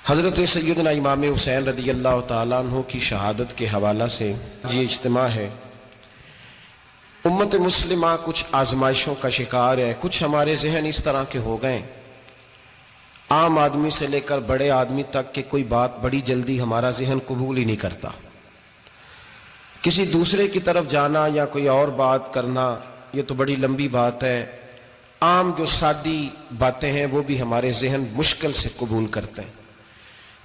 حضرت سیدنا امام حسین رضی اللہ تعالیٰ عنہ کی شہادت کے حوالہ سے یہ اجتماع ہے۔ امت مسلمہ کچھ آزمائشوں کا شکار ہے، کچھ ہمارے ذہن اس طرح کے ہو گئے، عام آدمی سے لے کر بڑے آدمی تک کہ کوئی بات بڑی جلدی ہمارا ذہن قبول ہی نہیں کرتا۔ کسی دوسرے کی طرف جانا یا کوئی اور بات کرنا یہ تو بڑی لمبی بات ہے، عام جو سادی باتیں ہیں وہ بھی ہمارے ذہن مشکل سے قبول کرتے ہیں،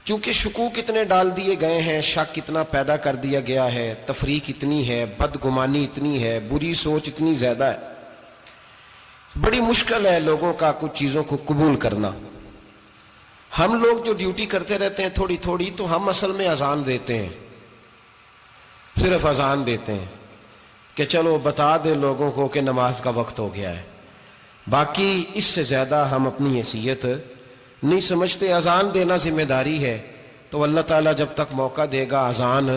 چونکہ شکوک اتنے ڈال دیے گئے ہیں، شک اتنا پیدا کر دیا گیا ہے، تفریق اتنی ہے، بدگمانی اتنی ہے، بری سوچ اتنی زیادہ ہے، بڑی مشکل ہے لوگوں کا کچھ چیزوں کو قبول کرنا۔ ہم لوگ جو ڈیوٹی کرتے رہتے ہیں تھوڑی تھوڑی، تو ہم اصل میں اذان دیتے ہیں، صرف اذان دیتے ہیں کہ چلو بتا دے لوگوں کو کہ نماز کا وقت ہو گیا ہے، باقی اس سے زیادہ ہم اپنی حیثیت نہیں سمجھتے۔ اذان دینا ذمہ داری ہے، تو اللہ تعالیٰ جب تک موقع دے گا اذان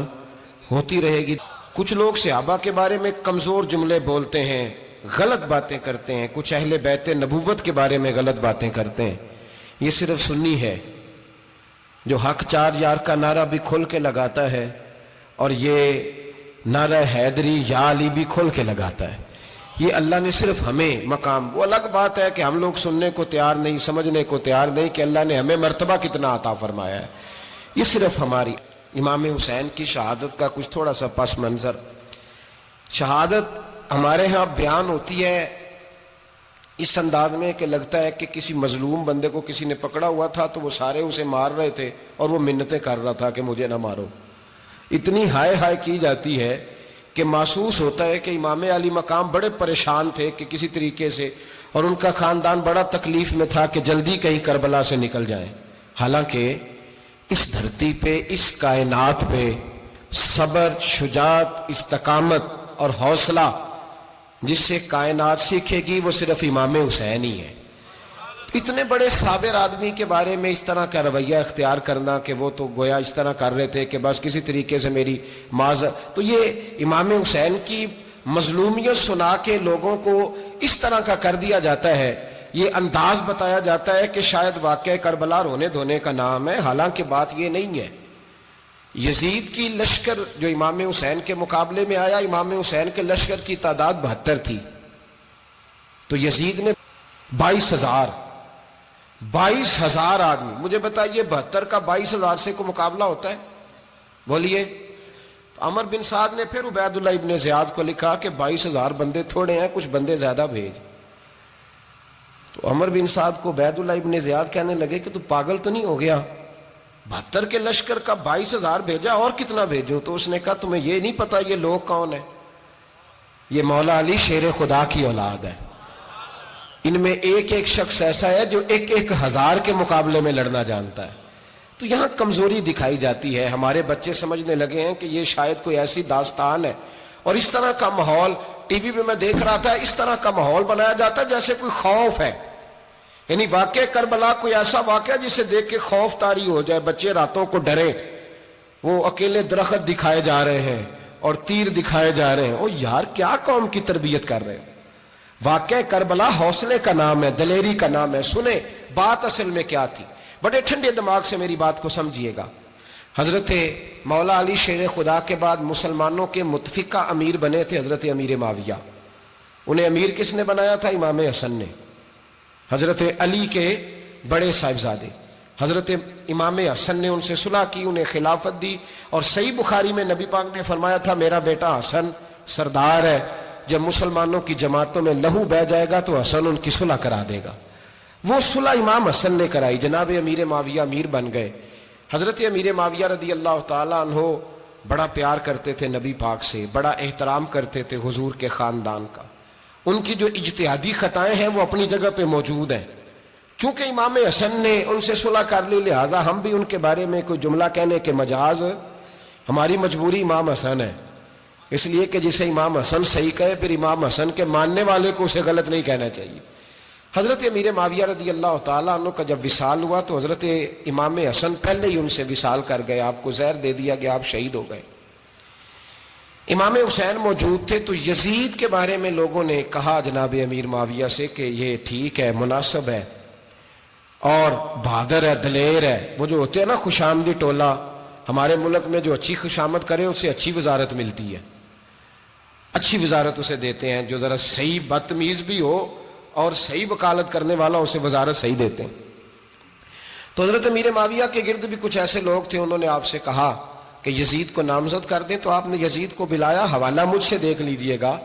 ہوتی رہے گی۔ کچھ لوگ صحابہ کے بارے میں کمزور جملے بولتے ہیں، غلط باتیں کرتے ہیں، کچھ اہل بیت نبوت کے بارے میں غلط باتیں کرتے ہیں، یہ صرف سنی ہے جو حق چار یار کا نعرہ بھی کھل کے لگاتا ہے اور یہ نعرہ حیدری یا علی بھی کھل کے لگاتا ہے، یہ اللہ نے صرف ہمیں مقام، وہ الگ بات ہے کہ ہم لوگ سننے کو تیار نہیں، سمجھنے کو تیار نہیں کہ اللہ نے ہمیں مرتبہ کتنا عطا فرمایا ہے، یہ صرف ہماری۔ امام حسین کی شہادت کا کچھ تھوڑا سا پس منظر۔ شہادت ہمارے ہاں بیان ہوتی ہے اس انداز میں کہ لگتا ہے کہ کسی مظلوم بندے کو کسی نے پکڑا ہوا تھا تو وہ سارے اسے مار رہے تھے اور وہ منتیں کر رہا تھا کہ مجھے نہ مارو، اتنی ہائے ہائے کی جاتی ہے کہ محسوس ہوتا ہے کہ امام علی مقام بڑے پریشان تھے کہ کسی طریقے سے، اور ان کا خاندان بڑا تکلیف میں تھا کہ جلدی کہیں کربلا سے نکل جائیں۔ حالانکہ اس دھرتی پہ، اس کائنات پہ صبر، شجاعت، استقامت اور حوصلہ جس سے کائنات سیکھے گی وہ صرف امام حسین ہی ہے۔ اتنے بڑے صابر آدمی کے بارے میں اس طرح کا رویہ اختیار کرنا کہ وہ تو گویا اس طرح کر رہے تھے کہ بس کسی طریقے سے میری تو یہ امام حسین کی مظلومیت سنا کے لوگوں کو اس طرح کا کر دیا جاتا ہے، یہ انداز بتایا جاتا ہے کہ شاید واقعہ کربلا رونے دھونے کا نام ہے، حالانکہ بات یہ نہیں ہے۔ یزید کی لشکر جو امام حسین کے مقابلے میں آیا، امام حسین کے لشکر کی تعداد 72 تھی، تو یزید نے 22,000 آدمی، مجھے بتائیے 72 کا 22,000 سے کو مقابلہ ہوتا ہے؟ بولیے۔ عمر بن سعد نے پھر عبید اللہ ابن زیاد کو لکھا کہ 22,000 بندے تھوڑے ہیں، کچھ بندے زیادہ بھیج۔ تو عمر بن سعد کو عبید اللہ ابن زیاد کہنے لگے کہ تو پاگل تو نہیں ہو گیا، 72 کے لشکر کا 22,000 بھیجا، اور کتنا بھیجوں؟ تو اس نے کہا تمہیں یہ نہیں پتا یہ لوگ کون ہیں؟ یہ مولا علی شیر خدا کی اولاد ہے، ان میں ایک ایک شخص ایسا ہے جو 1,000 کے مقابلے میں لڑنا جانتا ہے۔ تو یہاں کمزوری دکھائی جاتی ہے، ہمارے بچے سمجھنے لگے ہیں کہ یہ شاید کوئی ایسی داستان ہے، اور اس طرح کا ماحول ٹی وی پہ میں دیکھ رہا تھا، اس طرح کا ماحول بنایا جاتا ہے جیسے کوئی خوف ہے، یعنی واقع کربلا کوئی ایسا واقعہ جسے دیکھ کے خوف طاری ہو جائے، بچے راتوں کو ڈرے، وہ اکیلے درخت دکھائے جا رہے ہیں اور تیر دکھائے جا رہے ہیں، او یار کیا قوم کی تربیت کر رہے ہیں؟ واقعہ کربلا حوصلے کا نام ہے، دلیری کا نام ہے۔ سنیں بات اصل میں کیا تھی، بڑے ٹھنڈے دماغ سے میری بات کو سمجھیے گا۔ حضرت مولا علی شیر خدا کے بعد مسلمانوں کے متفقہ امیر بنے تھے حضرت امیر معاویہ، انہیں امیر کس نے بنایا تھا؟ امام حسن نے، حضرت علی کے بڑے صاحبزادے حضرت امام حسن نے ان سے صلح کی، انہیں خلافت دی، اور صحیح بخاری میں نبی پاک نے فرمایا تھا میرا بیٹا حسن سردار ہے، جب مسلمانوں کی جماعتوں میں لہو بہہ جائے گا تو حسن ان کی صلح کرا دے گا۔ وہ صلح امام حسن نے کرائی، جناب امیر معاویہ امیر بن گئے۔ حضرت امیر معاویہ رضی اللہ تعالیٰ عنہ بڑا پیار کرتے تھے نبی پاک سے، بڑا احترام کرتے تھے حضور کے خاندان کا، ان کی جو اجتہادی خطائیں ہیں وہ اپنی جگہ پہ موجود ہیں، چونکہ امام حسن نے ان سے صلح کر لی، لہذا ہم بھی ان کے بارے میں کوئی جملہ کہنے کے مجاز، ہماری مجبوری امام حسن ہے، اس لیے کہ جسے امام حسن صحیح کہے پھر امام حسن کے ماننے والے کو اسے غلط نہیں کہنا چاہیے۔ حضرت امیر معاویہ رضی اللہ تعالیٰ عنہ کا جب وصال ہوا تو حضرت امام حسن پہلے ہی ان سے وصال کر گئے، آپ کو زہر دے دیا گیا، آپ شہید ہو گئے۔ امام حسین موجود تھے، تو یزید کے بارے میں لوگوں نے کہا جناب امیر معاویہ سے کہ یہ ٹھیک ہے، مناسب ہے، اور بہادر ہے، دلیر ہے. وہ جو ہوتے ہیں نا خوش آمدی ٹولہ، ہمارے ملک میں جو اچھی خوشامد کرے اسے اچھی وزارت ملتی ہے، اچھی وزارت اسے دیتے ہیں. جو ذرا صحیح بدتمیز بھی ہو اور صحیح وکالت کرنے والا اسے وزارت صحیح دیتے ہیں. تو حضرت امیر معاویہ کے گرد بھی کچھ ایسے لوگ تھے، انہوں نے آپ سے کہا کہ یزید کو نامزد کر دیں. تو آپ نے یزید کو بلایا، حوالہ مجھ سے دیکھ لیجئے گا.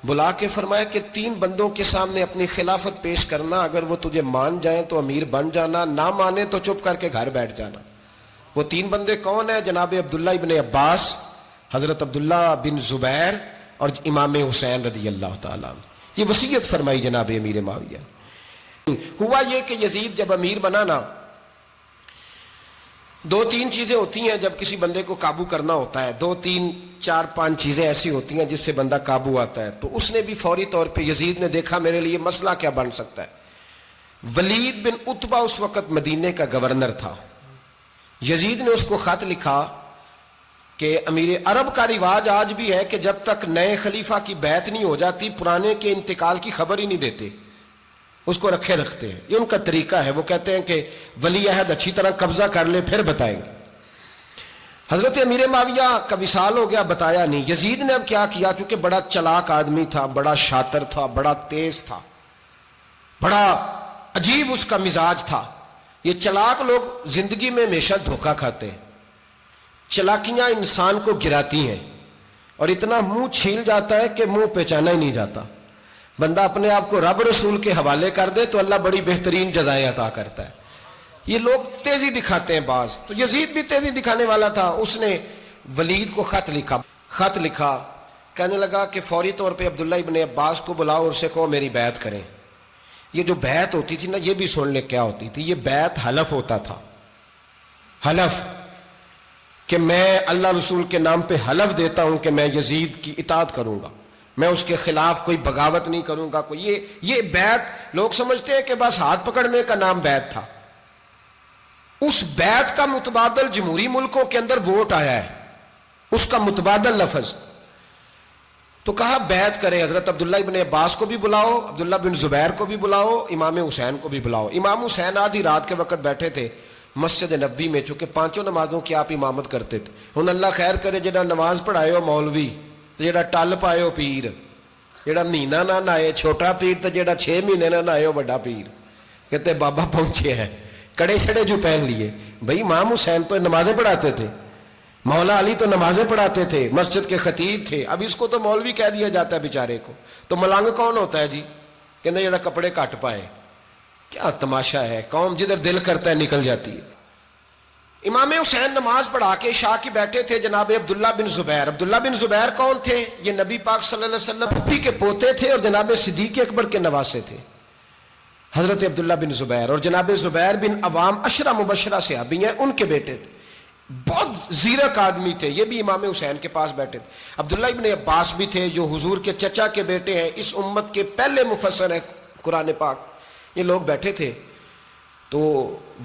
بلا کے فرمایا کہ 3 بندوں کے سامنے اپنی خلافت پیش کرنا، اگر وہ تجھے مان جائیں تو امیر بن جانا، نہ مانے تو چپ کر کے گھر بیٹھ جانا. وہ 3 بندے کون ہیں؟ جناب عبداللہ ابن عباس، حضرت عبداللہ بن زبیر اور امام حسین رضی اللہ تعالیٰ عنہ. یہ وصیت فرمائی جناب امیر معاویہ. ہوا یہ کہ یزید جب امیر بنا نا، 2-3 چیزیں ہوتی ہیں جب کسی بندے کو قابو کرنا ہوتا ہے، 2-3 4-5 چیزیں ایسی ہوتی ہیں جس سے بندہ قابو آتا ہے. تو اس نے بھی فوری طور پہ، یزید نے دیکھا میرے لیے مسئلہ کیا بن سکتا ہے. ولید بن عتبہ اس وقت مدینے کا گورنر تھا. یزید نے اس کو خط لکھا کہ امیر عرب کا رواج آج بھی ہے کہ جب تک نئے خلیفہ کی بیعت نہیں ہو جاتی پرانے کے انتقال کی خبر ہی نہیں دیتے، اس کو رکھے رکھتے ہیں. یہ ان کا طریقہ ہے. وہ کہتے ہیں کہ ولی عہد اچھی طرح قبضہ کر لے پھر بتائیں گے. حضرت امیر معاویہ کا وصال ہو گیا، بتایا نہیں. یزید نے اب کیا کیا، چونکہ بڑا چلاک آدمی تھا، بڑا شاطر تھا، بڑا تیز تھا، بڑا عجیب اس کا مزاج تھا. یہ چلاک لوگ زندگی میں ہمیشہ دھوکہ کھاتے ہیں. چلاکیاں انسان کو گراتی ہیں اور اتنا منہ چھیل جاتا ہے کہ منہ پہچانا ہی نہیں جاتا. بندہ اپنے آپ کو رب رسول کے حوالے کر دے تو اللہ بڑی بہترین جزائیں عطا کرتا ہے. یہ لوگ تیزی دکھاتے ہیں بعض. تو یزید بھی تیزی دکھانے والا تھا. اس نے ولید کو خط لکھا کہنے لگا کہ فوری طور پہ عبداللہ ابن عباس کو بلاؤ اور اسے کہو میری بیعت کریں. یہ جو بیعت ہوتی تھی نا، یہ بھی سن لے کیا ہوتی تھی. یہ بیعت حلف ہوتا تھا. حلف کہ میں اللہ رسول کے نام پہ حلف دیتا ہوں کہ میں یزید کی اطاعت کروں گا، میں اس کے خلاف کوئی بغاوت نہیں کروں گا. یہ بیعت لوگ سمجھتے ہیں کہ بس ہاتھ پکڑنے کا نام بیعت تھا. اس بیعت کا متبادل جمہوری ملکوں کے اندر ووٹ آیا ہے، اس کا متبادل لفظ. تو کہا بیعت کرے. حضرت عبداللہ ابن عباس کو بھی بلاؤ، عبداللہ بن زبیر کو بھی بلاؤ، امام حسین کو بھی بلاؤ. امام حسین آدھی رات کے وقت بیٹھے تھے مسجد نبوی میں، چونکہ 5 نمازوں کی آپ امامت کرتے تھے. ہن اللہ خیر کرے جڑا نماز پڑھائے ہو مولوی تو جڑا ٹل پائے ہو پیر، جڑا مہینہ نہ نہائے چھوٹا پیر تو جڑا 6 مہینے نہ نہائے ہو بڑا پیر. کہتے بابا پہنچے ہیں، کڑے چھڑے جو پہن لیے. بھائی امام حسین تو نمازیں پڑھاتے تھے، مولا علی تو نمازیں پڑھاتے تھے، مسجد کے خطیب تھے. اب اس کو تو مولوی کہہ دیا جاتا ہے بیچارے کو. تو ملنگ کون ہوتا ہے جی؟ کہتے جڑا کپڑے کٹ پائے. کیا تماشا ہے، قوم جدھر دل کرتا ہے نکل جاتی ہے. امام حسین نماز پڑھا کے عشاء کی بیٹھے تھے جناب عبداللہ بن زبیر. عبداللہ بن زبیر کون تھے؟ یہ نبی پاک صلی اللہ علیہ وسلم پھپھی کے پوتے تھے اور جناب صدیق اکبر کے نواسے تھے. حضرت عبداللہ بن زبیر اور جناب زبیر بن عوام عشرہ مبشرہ صحابی ہیں، ان کے بیٹے تھے. بہت زیرک آدمی تھے. یہ بھی امام حسین کے پاس بیٹھے تھے. عبداللہ ابن عباس بھی تھے جو حضور کے چچا کے بیٹے ہیں، اس امت کے پہلے مفسر ہیں قرآن پاک. یہ لوگ بیٹھے تھے. تو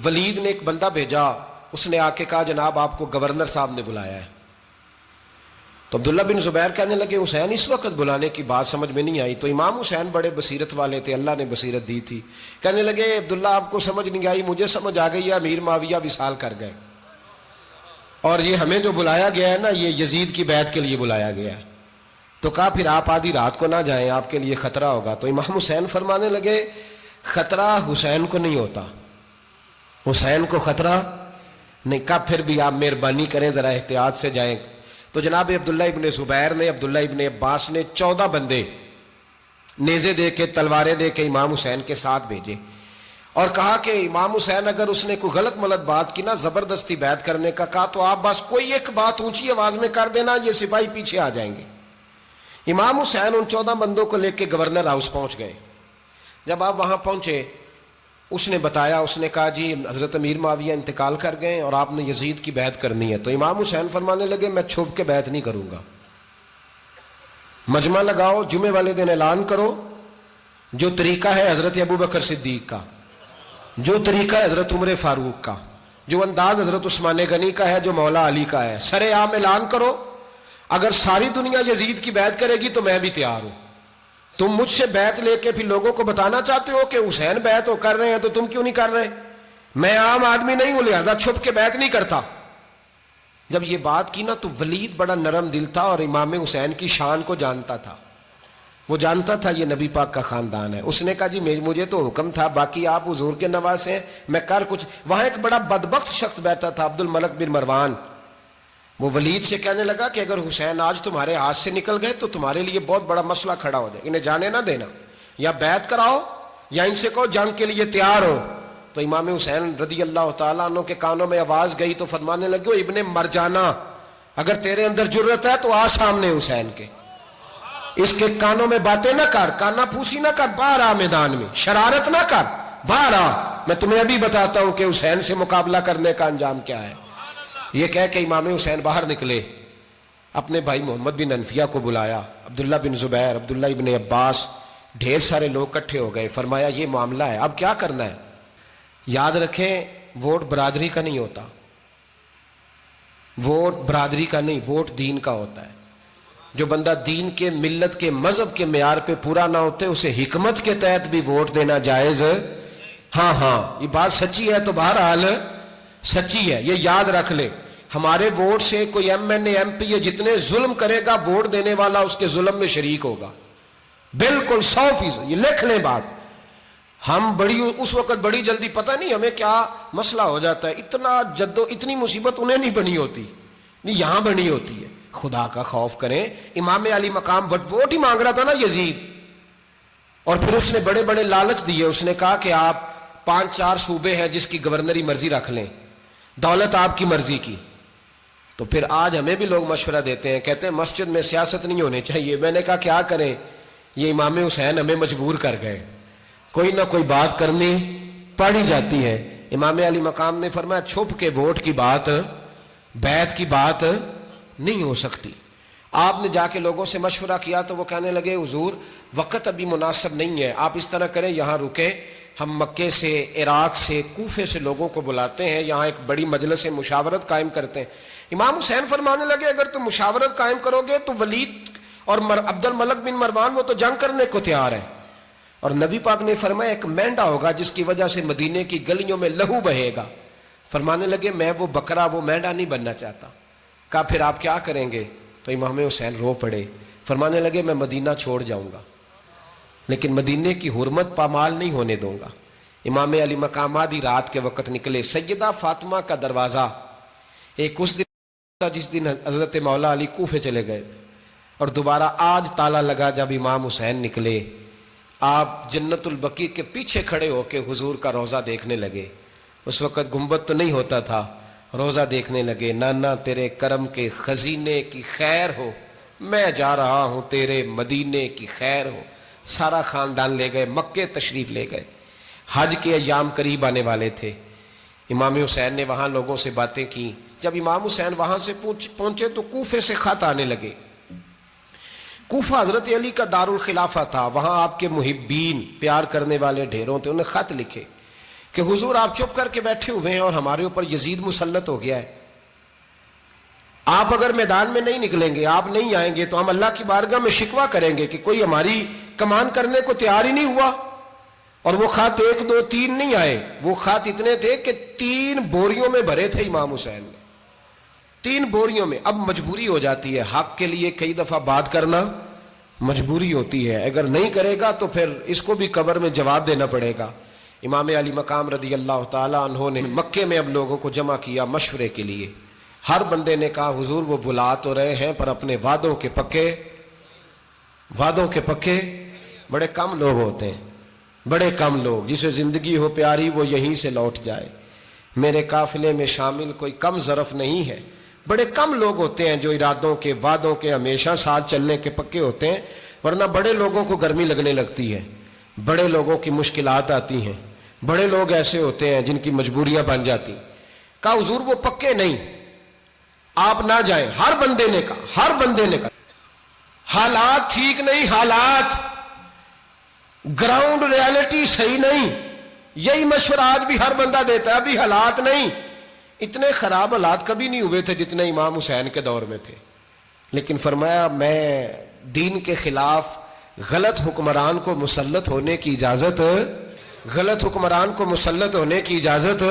ولید نے ایک بندہ بھیجا، اس نے آ کے کہا جناب آپ کو گورنر صاحب نے بلایا ہے. تو عبداللہ بن زبیر کہنے لگے حسین اس وقت بلانے کی بات سمجھ میں نہیں آئی. تو امام حسین بڑے بصیرت والے تھے، اللہ نے بصیرت دی تھی. کہنے لگے عبداللہ آپ کو سمجھ نہیں آئی، مجھے سمجھ آ گئی ہے، امیر معاویہ وصال کر گئے اور یہ ہمیں جو بلایا گیا ہے نا، یہ یزید کی بیعت کے لیے بلایا گیا ہے. تو کہا پھر آپ آدھی رات کو نہ جائیں، آپ کے لیے خطرہ ہوگا. تو امام حسین فرمانے لگے خطرہ حسین کو نہیں ہوتا، حسین کو خطرہ نہیں. کہا پھر بھی آپ مہربانی کریں ذرا احتیاط سے جائیں. تو جناب عبداللہ ابن زبیر نے، عبداللہ ابن عباس نے 14 بندے نیزے دے کے، تلواریں دے کے امام حسین کے ساتھ بھیجے اور کہا کہ امام حسین اگر اس نے کوئی غلط ملت بات کی نا، زبردستی بیعت کرنے کا کہا، تو آپ بس کوئی ایک بات اونچی آواز میں کر دینا، یہ سپاہی پیچھے آ جائیں گے. امام حسین ان 14 بندوں کو لے کے گورنر ہاؤس پہنچ گئے. جب آپ وہاں پہنچے اس نے بتایا، اس نے کہا جی حضرت امیر معاویہ انتقال کر گئے اور آپ نے یزید کی بیعت کرنی ہے. تو امام حسین فرمانے لگے میں چھپ کے بیعت نہیں کروں گا. مجمع لگاؤ، جمعے والے دن اعلان کرو. جو طریقہ ہے حضرت ابو بکر صدیق کا، جو طریقہ ہے حضرت عمر فاروق کا، جو انداز حضرت عثمان غنی کا ہے، جو مولا علی کا ہے، سر عام اعلان کرو. اگر ساری دنیا یزید کی بیعت کرے گی تو میں بھی تیار ہوں. تم مجھ سے بیعت لے کے پھر لوگوں کو بتانا چاہتے ہو کہ حسین بیعت کر رہے ہیں تو تم کیوں نہیں کر رہے؟ میں عام آدمی نہیں ہوں لہذا چھپ کے بیعت نہیں کرتا. جب یہ بات کی نا تو ولید بڑا نرم دل تھا اور امام حسین کی شان کو جانتا تھا. وہ جانتا تھا یہ نبی پاک کا خاندان ہے. اس نے کہا جی مجھے تو حکم تھا، باقی آپ حضور کے نواسے ہیں، میں کر کچھ. وہاں ایک بڑا بدبخت شخص بیٹھا تھا، عبد الملک بن مروان. وہ ولید سے کہنے لگا کہ اگر حسین آج تمہارے ہاتھ سے نکل گئے تو تمہارے لیے بہت بڑا مسئلہ کھڑا ہو جائے، انہیں جانے نہ دینا، یا بیعت کراؤ یا ان سے کہو جنگ کے لیے تیار ہو. تو امام حسین رضی اللہ تعالیٰ عنہ کے کانوں میں آواز گئی تو فرمانے لگے ابن مرجانہ، اگر تیرے اندر جرت ہے تو آ سامنے حسین کے، اس کے کانوں میں باتیں نہ کر، کانا پھوسی نہ کر، باہر آ میدان میں، شرارت نہ کر، باہر آ، میں تمہیں ابھی بتاتا ہوں کہ حسین سے مقابلہ کرنے کا انجام کیا ہے. یہ کہہ کہ امام حسین باہر نکلے، اپنے بھائی محمد بن انفیہ کو بلایا، عبداللہ بن زبیر، عبداللہ ابن عباس، ڈھیر سارے لوگ اکٹھے ہو گئے. فرمایا یہ معاملہ ہے، اب کیا کرنا ہے. یاد رکھیں ووٹ برادری کا نہیں ہوتا، ووٹ برادری کا نہیں، ووٹ دین کا ہوتا ہے. جو بندہ دین کے، ملت کے، مذہب کے معیار پہ پورا نہ ہوتے اسے حکمت کے تحت بھی ووٹ دینا جائز. ہاں یہ بات سچی ہے تو بہرحال سچی ہے، یہ یاد رکھ لے. ہمارے ووٹ سے کوئی ایم این اے، ایم پی اے جتنے ظلم کرے گا، ووٹ دینے والا اس کے ظلم میں شریک ہوگا، بالکل 100%. یہ لکھ لیں بات. ہم اس وقت بڑی جلدی، پتہ نہیں ہمیں کیا مسئلہ ہو جاتا ہے، اتنی مصیبت انہیں نہیں بنی ہوتی، نہیں یہاں بنی ہوتی ہے. خدا کا خوف کریں. امام علی مقام ووٹ ہی مانگ رہا تھا نا یزید، اور پھر اس نے بڑے بڑے لالچ دیے. اس نے کہا کہ آپ 5-4 صوبے ہیں جس کی گورنری مرضی رکھ لیں، دولت آپ کی مرضی کی. تو پھر آج ہمیں بھی لوگ مشورہ دیتے ہیں، کہتے ہیں مسجد میں سیاست نہیں ہونی چاہیے. میں نے کہا کیا کریں، یہ امام حسین ہمیں مجبور کر گئے، کوئی نہ کوئی بات کرنی پڑ ہی جاتی ہے. امام علی مقام نے فرمایا چھپ کے ووٹ کی بات، بیعت کی بات نہیں ہو سکتی. آپ نے جا کے لوگوں سے مشورہ کیا تو وہ کہنے لگے حضور وقت ابھی مناسب نہیں ہے، آپ اس طرح کریں یہاں رکے، ہم مکے سے، عراق سے، کوفے سے لوگوں کو بلاتے ہیں، یہاں ایک بڑی مجلس مشاورت قائم کرتے ہیں. امام حسین فرمانے لگے اگر تم مشاورت قائم کرو گے تو ولید اور عبد الملک بن مروان وہ تو جنگ کرنے کو تیار ہے، اور نبی پاک نے فرمایا ایک مینڈا ہوگا جس کی وجہ سے مدینے کی گلیوں میں لہو بہے گا. فرمانے لگے میں وہ بکرا، وہ مینڈا نہیں بننا چاہتا. کہا پھر آپ کیا کریں گے؟ تو امام حسین رو پڑے. فرمانے لگے میں مدینہ چھوڑ جاؤں گا لیکن مدینے کی حرمت پامال نہیں ہونے دوں گا. امام علی مقام آدھی رات کے وقت نکلے. سیدہ فاطمہ کا دروازہ ایک اس دن تھا جس دن حضرت مولا علی کوفے چلے گئے اور دوبارہ آج تالا لگا جب امام حسین نکلے. آپ جنت البقیع کے پیچھے کھڑے ہو کے حضور کا روضہ دیکھنے لگے. اس وقت گنبد تو نہیں ہوتا تھا، روضہ دیکھنے لگے. نانا تیرے کرم کے خزینے کی خیر ہو، میں جا رہا ہوں تیرے مدینے کی خیر ہو. سارا خاندان لے گئے، مکے تشریف لے گئے. حج کے ایام قریب آنے والے تھے. امام حسین نے وہاں لوگوں سے باتیں کی. جب امام حسین وہاں سے پہنچے تو کوفے سے خط آنے لگے. کوفہ حضرت علی کا دارالخلافہ تھا، وہاں آپ کے محبین، پیار کرنے والے ڈھیروں تھے. انہیں خط لکھے کہ حضور آپ چپ کر کے بیٹھے ہوئے ہیں اور ہمارے اوپر یزید مسلط ہو گیا ہے. آپ اگر میدان میں نہیں نکلیں گے، آپ نہیں آئیں گے تو ہم اللہ کی بارگاہ میں شکوہ کریں گے کہ کوئی ہماری کمان کرنے کو تیار ہی نہیں ہوا. اور وہ خط 1 2 3 نہیں آئے، وہ خط اتنے تھے کہ 3 بوریوں میں بھرے تھے امام حسین نے، 3 بوریوں میں. اب مجبوری ہو جاتی ہے، حق کے لیے کئی دفعہ بات کرنا مجبوری ہوتی ہے. اگر نہیں کرے گا تو پھر اس کو بھی قبر میں جواب دینا پڑے گا. امام علی مقام رضی اللہ تعالیٰ عنہ نے مکے میں اب لوگوں کو جمع کیا مشورے کے لیے. ہر بندے نے کہا حضور وہ بلا تو رہے ہیں پر اپنے وعدوں کے پکے. بڑے کم لوگ ہوتے ہیں، بڑے کم لوگ. جسے زندگی ہو پیاری وہ یہیں سے لوٹ جائے. میرے قافلے میں شامل کوئی کم ظرف نہیں ہے. بڑے کم لوگ ہوتے ہیں جو ارادوں کے، وعدوں کے ہمیشہ ساتھ چلنے کے پکے ہوتے ہیں، ورنہ بڑے لوگوں کو گرمی لگنے لگتی ہے، بڑے لوگوں کی مشکلات آتی ہیں. بڑے لوگ ایسے ہوتے ہیں جن کی مجبوریاں بن جاتی. کہا حضور وہ پکے نہیں، آپ نہ جائیں. ہر بندے نے کہا حالات ٹھیک نہیں، حالات گراؤنڈ ریالٹی صحیح نہیں. یہی مشورہ آج بھی ہر بندہ دیتا ہے، ابھی حالات نہیں. اتنے خراب حالات کبھی نہیں ہوئے تھے جتنے امام حسین کے دور میں تھے. لیکن فرمایا میں دین کے خلاف غلط حکمران کو مسلط ہونے کی اجازت غلط حکمران کو مسلط ہونے کی اجازت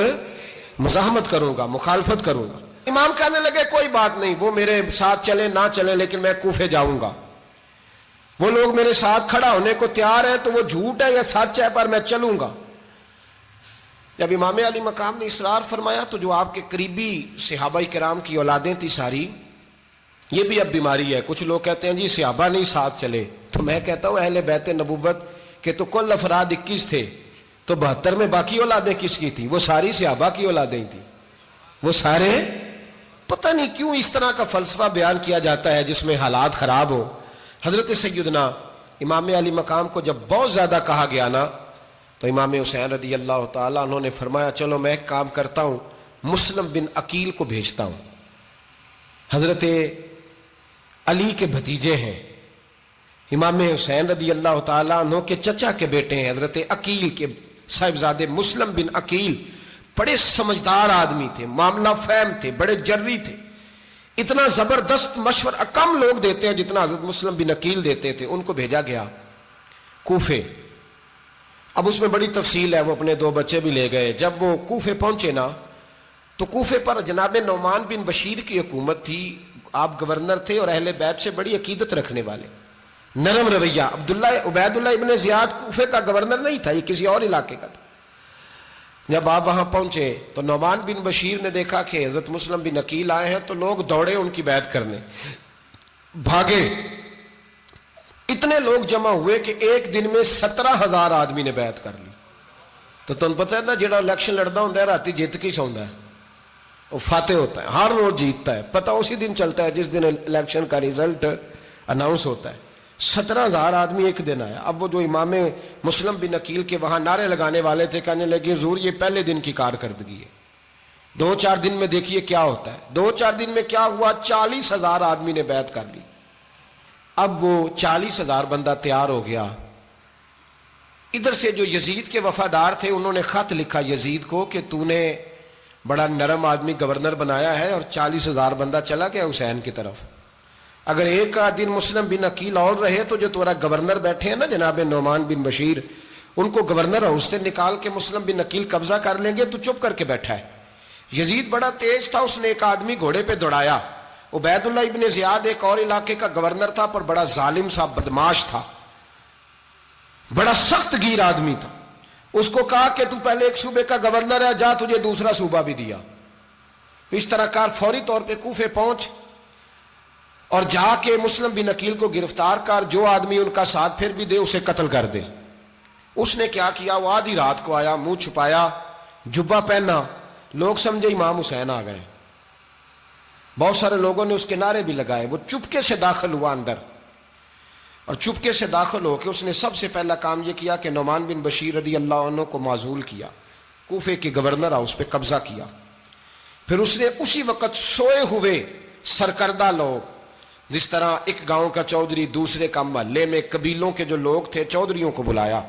مزاحمت کروں گا، مخالفت کروں گا۔ امام کہنے لگے کوئی بات نہیں، وہ میرے ساتھ چلے نہ چلے لیکن میں کوفے جاؤں گا، وہ لوگ میرے ساتھ کھڑا ہونے کو تیار ہے تو وہ جھوٹ ہے یا سچ ہے پر میں چلوں گا۔ جب امام علی مقام نے اصرار فرمایا تو جو آپ کے قریبی صحابہ کرام کی اولادیں تھی ساری، یہ بھی اب بیماری ہے، کچھ لوگ کہتے ہیں جی صحابہ نہیں ساتھ چلے، تو میں کہتا ہوں اہل بیت نبوت کے تو کل افراد 21 تھے، تو 72 میں باقی اولادیں کس کی تھیں؟ وہ ساری صحابہ کی اولادیں تھیں، وہ سارے، پتہ نہیں کیوں اس طرح کا فلسفہ بیان کیا جاتا ہے جس میں حالات خراب ہو۔ حضرت سیدنا امام علی مقام کو جب بہت زیادہ کہا گیا نا تو امام حسین رضی اللہ تعالیٰ انہوں نے فرمایا چلو میں ایک کام کرتا ہوں، مسلم بن عقیل کو بھیجتا ہوں، حضرت علی کے بھتیجے ہیں، امام حسین رضی اللہ تعالیٰ عنہ کے چچا کے بیٹے ہیں، حضرت عقیل کے صاحبزادے مسلم بن عقیل بڑے سمجھدار آدمی تھے، معاملہ فہم تھے، بڑے جری تھے، اتنا زبردست مشورہ کم لوگ دیتے ہیں جتنا حضرت مسلم بن عقیل دیتے تھے۔ ان کو بھیجا گیا کوفے۔ اب اس میں بڑی تفصیل ہے، وہ اپنے 2 بچے بھی لے گئے۔ جب وہ کوفے پہنچے نا تو کوفے پر جناب نعمان بن بشیر کی حکومت تھی، آپ گورنر تھے اور اہل بیت سے بڑی عقیدت رکھنے والے، نرم رویہ۔ عبید اللہ ابن زیاد کوفے کا گورنر نہیں تھا، یہ کسی اور علاقے کا تھا۔ جب آپ وہاں پہنچے تو نعمان بن بشیر نے دیکھا کہ حضرت مسلم بن عقیل آئے ہیں تو لوگ دوڑے ان کی بیعت کرنے، بھاگے، اتنے لوگ جمع ہوئے کہ ایک دن میں 17,000 آدمی نے بیعت کر لی۔ تو تم پتہ ہے نا جڑا الیکشن لڑتا ہوں راتی جیت کے سوندا ہے، وہ فاتح ہوتا ہے، ہر روز جیتتا ہے، پتہ اسی دن چلتا ہے جس دن الیکشن کا ریزلٹ اناؤنس ہوتا ہے۔ 17,000 آدمی ایک دن آیا۔ اب وہ جو امام مسلم بن عقیل کے وہاں نعرے لگانے والے تھے کہنے لگے حضور یہ پہلے دن کی کارکردگی ہے، 2-4 دن میں دیکھیے کیا ہوتا ہے۔ 2-4 دن میں کیا ہوا، 40,000 آدمی نے بیعت کر لی۔ اب وہ 40,000 بندہ تیار ہو گیا۔ ادھر سے جو یزید کے وفادار تھے انہوں نے خط لکھا یزید کو کہ تو نے بڑا نرم آدمی گورنر بنایا ہے اور 40,000 بندہ چلا گیا حسین کی طرف، اگر ایک دن مسلم بن عقیل اور رہے تو جو تمہارا گورنر بیٹھے ہیں نا جناب نعمان بن بشیر، ان کو گورنر ہاؤس سے نکال کے مسلم بن عقیل قبضہ کر لیں گے، تو چپ کر کے بیٹھا ہے۔ یزید بڑا تیز تھا، اس نے ایک آدمی گھوڑے پہ دوڑایا۔ عبید اللہ ابن زیاد ایک اور علاقے کا گورنر تھا پر بڑا ظالم سا بدماش تھا، بڑا سخت گیر آدمی تھا۔ اس کو کہا کہ تو پہلے ایک صوبے کا گورنر ہے، جا تجھے دوسرا صوبہ بھی دیا، اس طرح کار فوری طور پہ کوفے پہنچ اور جا کے مسلم بن عقیل کو گرفتار کر، جو آدمی ان کا ساتھ پھر بھی دے اسے قتل کر دے۔ اس نے کیا کیا، وہ آدھی رات کو آیا، منہ چھپایا، جبہ پہنا، لوگ سمجھے امام حسین آ گئے۔ بہت سارے لوگوں نے اس کے نعرے بھی لگائے۔ وہ چپکے سے داخل ہوا اندر، اور چپکے سے داخل ہو کے اس نے سب سے پہلا کام یہ کیا کہ نعمان بن بشیر رضی اللہ عنہ کو معزول کیا، کوفے کے گورنر ہاؤس پہ قبضہ کیا۔ پھر اس نے اسی وقت سوئے ہوئے سرکردہ لوگ، جس طرح ایک گاؤں کا چودھری دوسرے کا محلے میں قبیلوں کے جو لوگ تھے چودھریوں کو بلایا،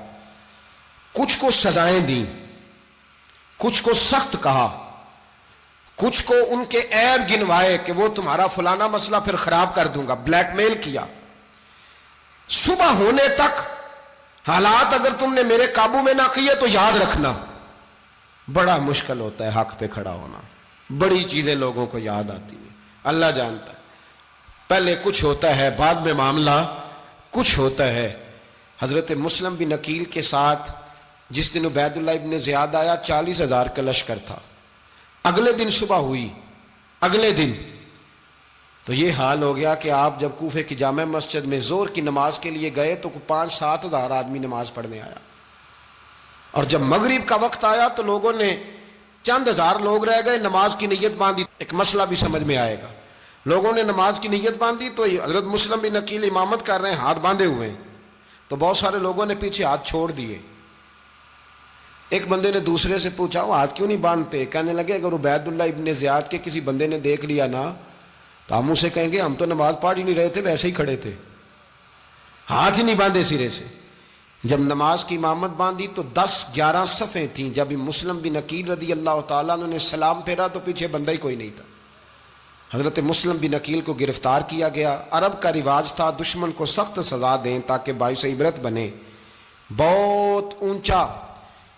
کچھ کو سزائیں دیں، کچھ کو سخت کہا، کچھ کو ان کے عیب گنوائے کہ وہ تمہارا فلانا مسئلہ پھر خراب کر دوں گا، بلیک میل کیا۔ صبح ہونے تک حالات اگر تم نے میرے قابو میں نہ کیے تو یاد رکھنا بڑا مشکل ہوتا ہے حق پہ کھڑا ہونا، بڑی چیزیں لوگوں کو یاد آتی ہیں، اللہ جانتا ہے، پہلے کچھ ہوتا ہے بعد میں معاملہ کچھ ہوتا ہے۔ حضرت مسلم بن عقیل کے ساتھ جس دن عبید اللہ ابن زیاد آیا 40,000 کا لشکر تھا۔ اگلے دن صبح ہوئی، اگلے دن تو یہ حال ہو گیا کہ آپ جب کوفے کی جامع مسجد میں زور کی نماز کے لیے گئے تو 5-7 ہزار آدمی نماز پڑھنے آیا، اور جب مغرب کا وقت آیا تو لوگوں نے چند ہزار لوگ رہ گئے، نماز کی نیت باندھی۔ ایک مسئلہ بھی سمجھ میں آئے گا، لوگوں نے نماز کی نیت باندھی تو حضرت مسلم بن عقیل امامت کر رہے ہیں، ہاتھ باندھے ہوئے ہیں، تو بہت سارے لوگوں نے پیچھے ہاتھ چھوڑ دیے۔ ایک بندے نے دوسرے سے پوچھا وہ ہاتھ کیوں نہیں باندھتے؟ کہنے لگے اگر عبید اللہ ابن زیاد کے کسی بندے نے دیکھ لیا نا تو ہم اسے کہیں گے ہم تو نماز پڑھ ہی نہیں رہے تھے، ویسے ہی کھڑے تھے، ہاتھ ہی نہیں باندھے سرے سے۔ جب نماز کی امامت باندھی تو 10-11 صفیں تھیں۔ جب مسلم بن عقیل رضی اللہ تعالیٰ عنہ نے سلام پھیرا تو پیچھے بندہ ہی کوئی نہیں تھا۔ حضرت مسلم بن عقیل کو گرفتار کیا گیا۔ عرب کا رواج تھا دشمن کو سخت سزا دیں تاکہ باعث عبرت بنے۔ بہت اونچا